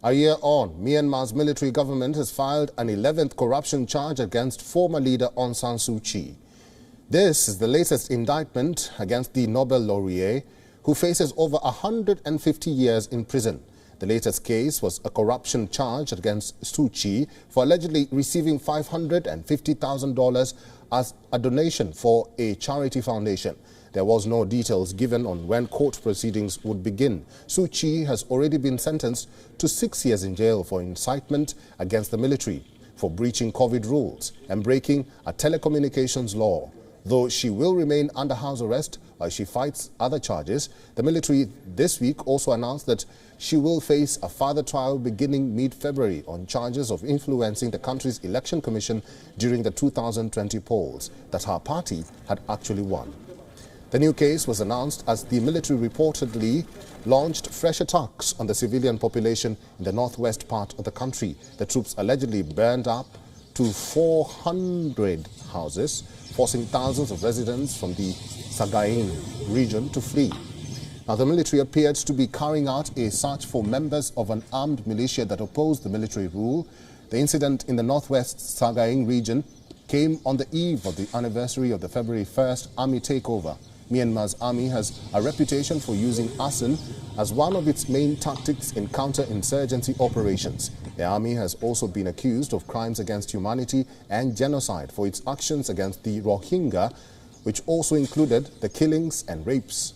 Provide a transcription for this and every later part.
A year on, Myanmar's military government has filed an 11th corruption charge against former leader Aung San Suu Kyi. This is the latest indictment against the Nobel laureate, who faces over 150 years in prison. The latest case was a corruption charge against Suu Kyi for allegedly receiving $550,000 as a donation for a charity foundation. There was no details given on when court proceedings would begin. Suu Kyi has already been sentenced to 6 years in jail for incitement against the military, for breaching COVID rules and breaking a telecommunications law. Though she will remain under house arrest while she fights other charges, the military this week also announced that she will face a further trial beginning mid-February on charges of influencing the country's election commission during the 2020 polls that her party had actually won. The new case was announced as the military reportedly launched fresh attacks on the civilian population in the northwest part of the country. The troops allegedly burned up to 400 houses, forcing thousands of residents from the Sagaing region to flee. Now, the military appeared to be carrying out a search for members of an armed militia that opposed the military rule. The incident in the northwest Sagaing region came on the eve of the anniversary of the February 1st army takeover. Myanmar's army has a reputation for using arson as one of its main tactics in counter-insurgency operations. The army has also been accused of crimes against humanity and genocide for its actions against the Rohingya, which also included the killings and rapes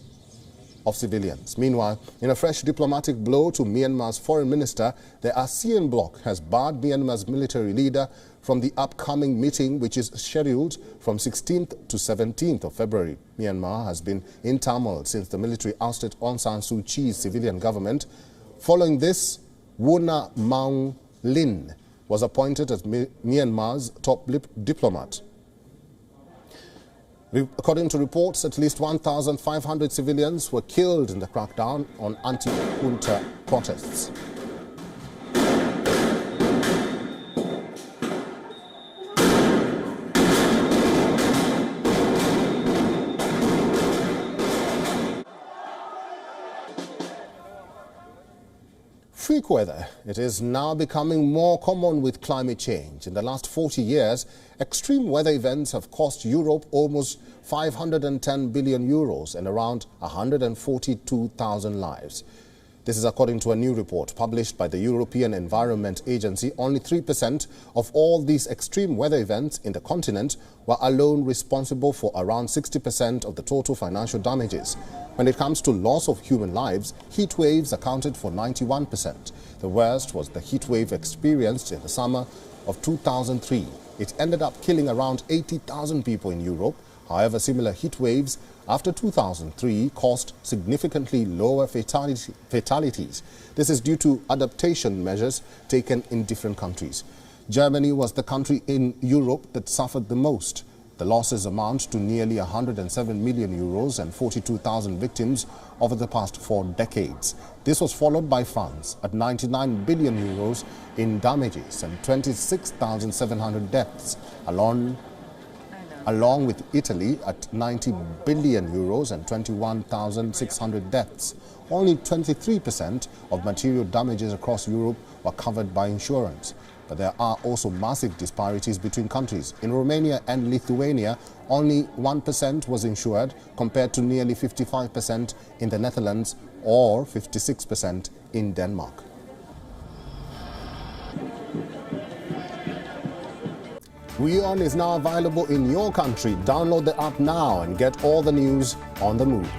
of civilians. Meanwhile, in a fresh diplomatic blow to Myanmar's foreign minister, the ASEAN bloc has barred Myanmar's military leader from the upcoming meeting, which is scheduled from 16th to 17th of February. Myanmar has been in turmoil since the military ousted Aung San Suu Kyi's civilian government. Following this, Wuna Maung Lin was appointed as Myanmar's top diplomat. According to reports, at least 1,500 civilians were killed in the crackdown on anti-junta protests. Freak weather. It is now becoming more common with climate change. In the last 40 years, extreme weather events have cost Europe almost 510 billion euros and around 142,000 lives. This is according to a new report published by the European Environment Agency. Only 3% of all these extreme weather events in the continent were alone responsible for around 60% of the total financial damages. When it comes to loss of human lives, heat waves accounted for 91%. The worst was the heat wave experienced in the summer of 2003. It ended up killing around 80,000 people in Europe. However, similar heat waves after 2003 caused significantly lower fatalities. This is due to adaptation measures taken in different countries. Germany was the country in Europe that suffered the most. The losses amount to nearly 107 million euros and 42,000 victims over the past 4 decades. This was followed by France at 99 billion euros in damages and 26,700 deaths, along with Italy at 90 billion euros and 21,600 deaths. Only 23% of material damages across Europe were covered by insurance. But there are also massive disparities between countries. In Romania and Lithuania, only 1% was insured compared to nearly 55% in the Netherlands or 56% in Denmark. WION is now available in your country. Download the app now and get all the news on the move.